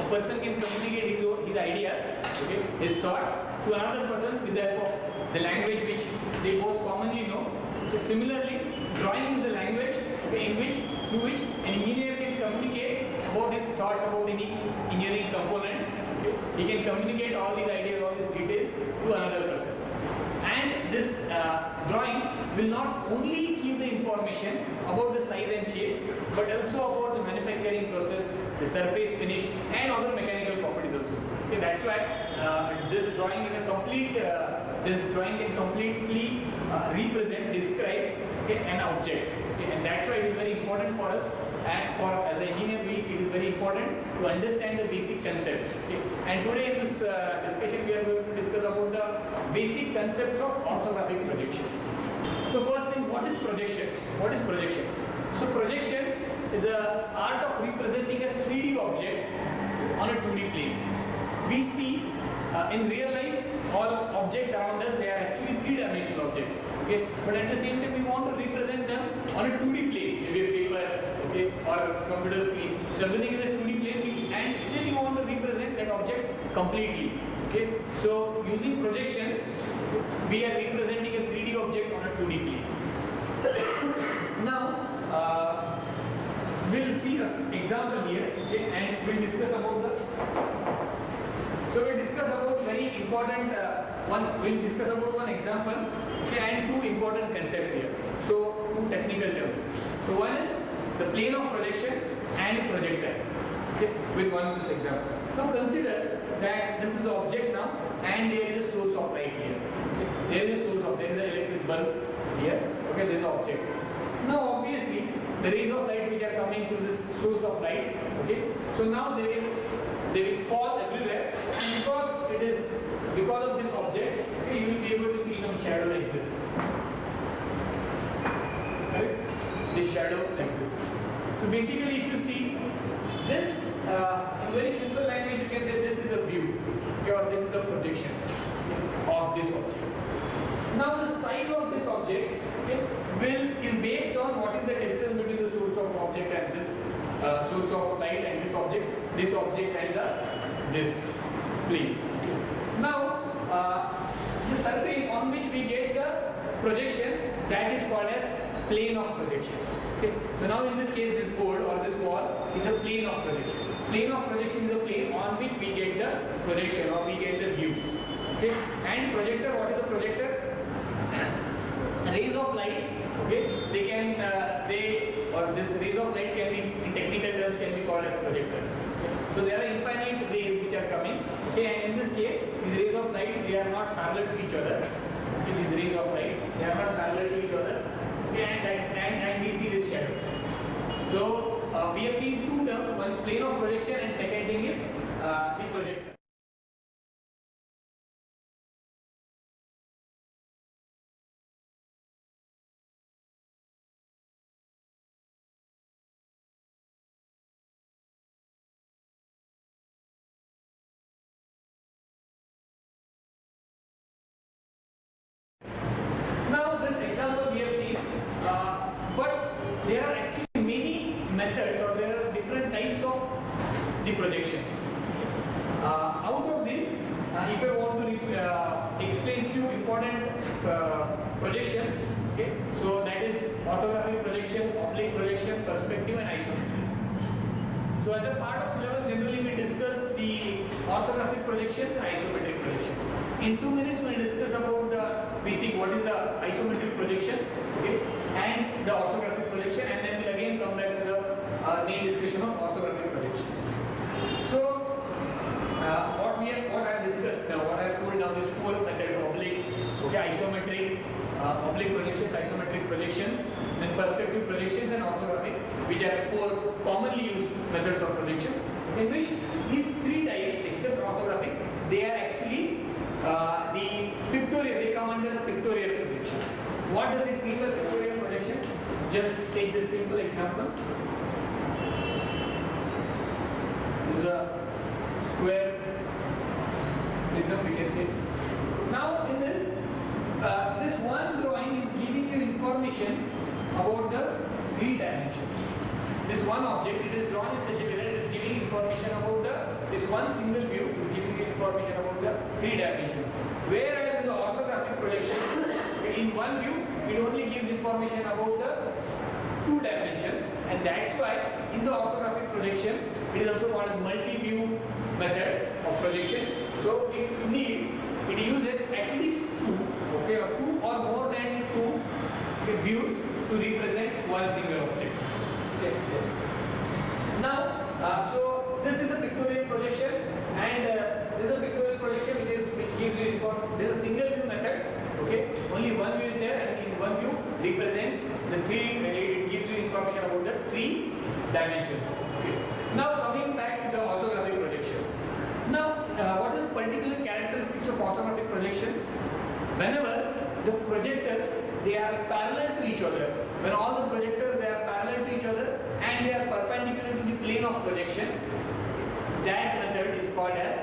person can communicate his ideas, okay, his thoughts to another person with the help of the language which they both commonly know. So similarly, drawing is a language, okay, through which an engineer can communicate about his thoughts about any engineering component. Okay. He can communicate all these ideas, all these details to another person. And this drawing will not only give the information about the size and shape, but also about the manufacturing process, the surface finish, and other mechanical properties also. Okay, that's why this drawing is a complete. This drawing can completely represent, describe, okay, an object. Okay, and that's why it is very important for us. And for as an engineer, it is very important to understand the basic concepts. Okay. And today in this discussion, we are going to discuss about the basic concepts of orthographic projection. So first thing, what is projection? What is projection? So projection is an art of representing a 3D object on a 2D plane. We see in real life all objects around us, they are actually 3-dimensional objects. Okay? But at the same time, we want to represent them on a 2D plane, maybe a paper, okay, or a computer screen. So everything is a 2D plane, and still you want to represent that object completely. Okay? So using projections, we are representing a 3D object on a 2D plane. Now, we'll see an example here, okay, and we'll discuss about the. So we'll discuss about very important we'll discuss about one example, okay, and two important concepts here. So two technical terms. So one is the plane of projection and projector. Okay, with one of this example. Now consider that this is the object now, and there is a source of light here. Okay, there is an electric bulb here. Okay, there is an object. Now obviously the rays of light which are coming to this source of light. Okay, so now they will fall everywhere, and because of this object, okay, you will be able to see some shadow like this. Right? This shadow like this. So basically, if you see this, in very simple language, you can say this is a view, okay, or this is a projection, okay, of this object. Now the size of this object, okay, is based on what is the distance between the source of object and this source of light and this object and this plane. Okay. Now the surface on which we get the projection, that is called as plane of projection. Okay. So now in this case, this board or this wall is a plane of projection. Plane of projection is a plane on which we get the projection or we get the view. Okay. And projector, what is the projector? Rays of light, okay, this rays of light can be, in technical terms, can be called as projectors. Okay. So there are infinite rays which are coming, okay, and in this case, these rays of light, they are not parallel to each other. Okay, these rays of light, they are not parallel to each other, okay, and we see this shadow. So we have seen two terms, one is plane of projection and second thing is the projector. There are actually many methods, or there are different types of the projections. Out of this, if I want to explain few important projections, okay, so that is orthographic projection, oblique projection, perspective, and isometric. So as a part of syllabus, generally we discuss the orthographic projections and isometric projections. In 2 minutes, we'll discuss about the basic, what is the isometric projection, okay, and the orthographic projection, and then we'll again come back to the main discussion of orthographic projection. So, what I have discussed now, what I have told now is 4 methods of oblique, okay, isometric, oblique projections, isometric projections, then perspective projections, and orthographic, which are 4 commonly used methods of projections, in which these 3 types, except orthographic, they are actually the pictorial, they come under the pictorial projections. What does it mean by pictorial projection? Just take this simple example. This is a square prism, we can say. Now in this, this one drawing is giving you information about the 3 dimensions. this one object, it is drawn in such a way that it is giving information about this one single view, is giving you information about the 3 dimensions. Whereas in the orthographic projections, in one view, it only gives information about the 2 dimensions, and that's why in the orthographic projections, it is also called as multi-view method of projection. So it uses at least 2, okay, or 2 or more than 2 views to represent one single object. Okay, yes. Now, so this is a pictorial projection, and this is a pictorial projection which gives you this is a single view method. Okay, only one view is there, and in one view represents the 3. It gives you information about the 3 dimensions. Okay. Now coming back to the orthographic projections. Now, what are the particular characteristics of orthographic projections? Whenever the projectors, they are parallel to each other. When all the projectors, they are parallel to each other and they are perpendicular to the plane of projection, that method is called as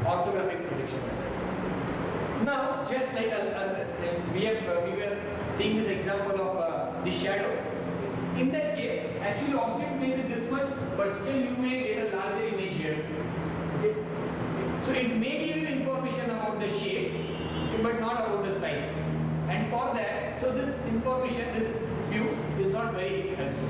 orthographic projection method. Now, just like we were seeing this example of the shadow. In that case, actually object may be this much, but still you may get a larger image here. Okay. So it may give you information about the shape, but not about the size. And for that, so this information, this view is not very helpful.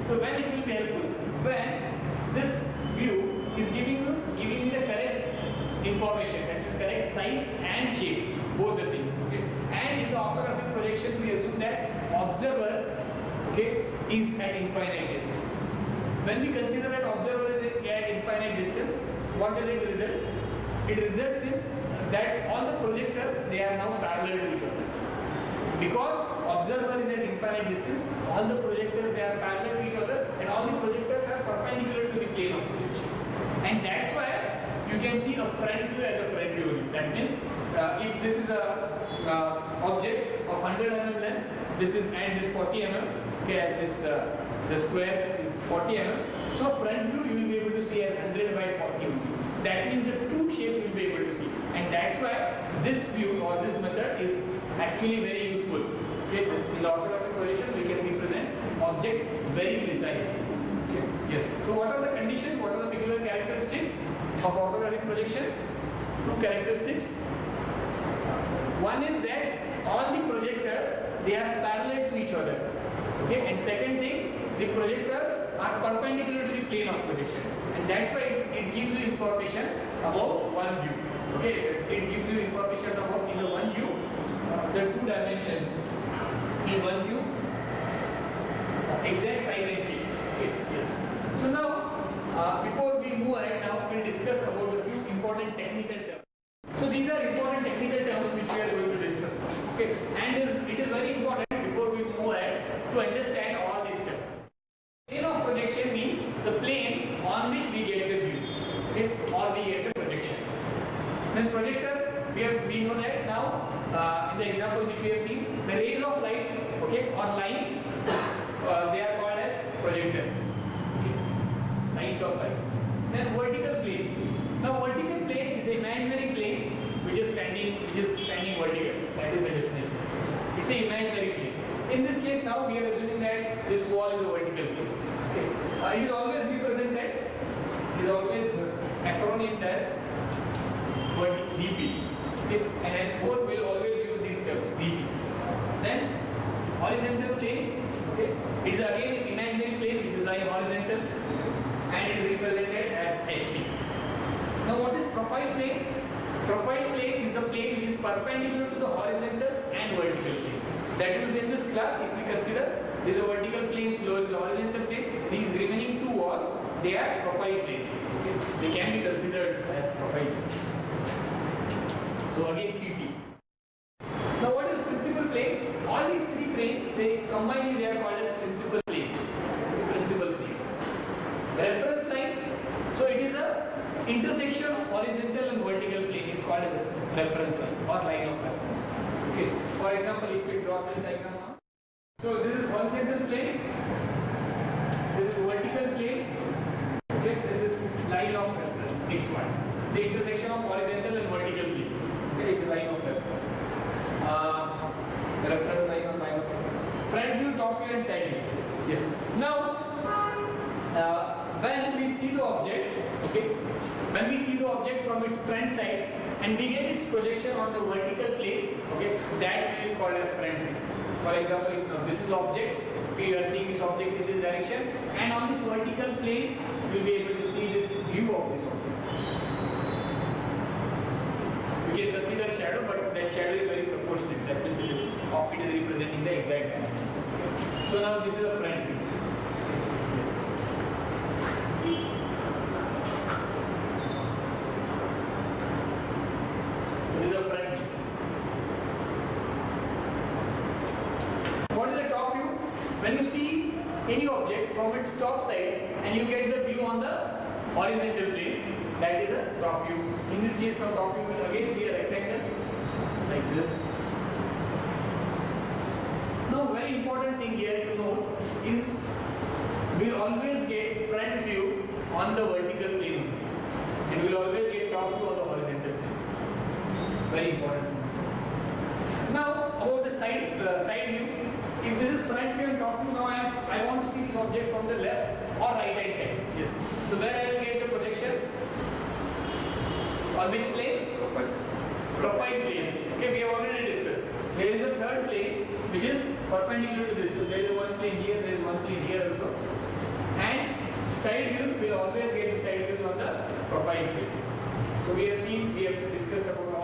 So when it will be helpful? When this view is giving me the correct information, that is correct size and shape, both the things. Okay. And in the orthographic projections, we assume that observer, okay, is at infinite distance. When we consider that observer is at infinite distance, what does it result? It results in that all the projectors, they are now parallel to each other. Because observer is at infinite distance, all the projectors, they are parallel to each other, and all the projectors are perpendicular to the plane of projection. And that's why you can see a front view as a front view only. That means if this is a object of 100 mm length, this is and this 40 mm, okay, as this the square is 40 mm. So front view you will be able to see as 100 by 40 only. That means the true shape you will be able to see, and that's why this view or this method is actually very useful. Okay, this in the orthographic projection we can represent object very precisely. Okay, yes. So what are the conditions? What are the peculiar characteristics of orthographic projections? 2 characteristics. One is that all the projectors, they are parallel to each other. Okay, and second thing, the projectors are perpendicular to the plane of projection, and that's why it gives you information about one view. Okay, it gives you information about in the one view the 2 dimensions in one view, exact size and shape. Okay, yes. So now, before we move ahead, now we'll discuss about a few important technical terms. So these are important technical terms which we are going to discuss. Okay, and it is very important before we move ahead to understand all these terms. Plane of projection means the plane on which we get the view, okay, or we get the projection. Then projector, we know that now in the example which we have seen, the rays of light, okay, or lines, they are called as projectors. Okay, lines of sight. Then vertical plane. Now vertical plane is an imaginary plane which is standing vertical. That is the definition. It's an imaginary plane. In this case, now we are assuming that this wall is a vertical plane. Okay. It is always represented. It is always acronym as DP. Okay. And henceforth we will always use these terms DP. Then horizontal plane. Okay. It is again imaginary plane which is lying horizontal, and it is represented as HP. Now what is profile plane? Profile plane is the plane which is perpendicular to the horizontal and vertical plane. That means in this class, if we consider there is a vertical plane, floor is a horizontal plane, these remaining 2 walls, they are profile planes. Okay? They can be considered as profile planes. So again PP. Now what is principal planes? All these 3 planes, they combined, they are called as principal planes. Principal planes. Reference line. So it is a intersection of horizontal and vertical plane is called as a reference line or line of reference. Okay. For example, if we draw this diagram now, so this is horizontal plane, this is vertical plane, okay, this is line of reference, x1. The intersection of horizontal and vertical plane, okay, it's a line of reference. Reference line or line of reference. Front view, top view and side view. Yes. Now, see the object, okay, when we see the object from its front side and we get its projection on the vertical plane, okay, that is called as front view. For example, this is the object, we are seeing this object in this direction, and on this vertical plane, we will be able to see this view of this object. We can consider shadow, but that shadow is very proportionate. That means it is representing the exact dimension. Okay. So now this is a front view. Yes. So this is a front view. What is the top view? When you see any object from its top side and you get the view on the horizontal plane, that is a top view. In this case, now top view will again be a rectangle like this. Now, very important thing here to note is we will always get front view on the vertical plane and we will always get top view on the horizontal plane. Very important thing. Now, about the side view. If this is front view and top view, now I want to see this object from the left or right hand side. Yes. So where I will get the projection? On which plane? Profile plane. Okay, we have already discussed. There is a third plane which is perpendicular to this. So there is one plane here, there is one plane here also. And side views, we will always get the side views on the profile plane. So we have discussed about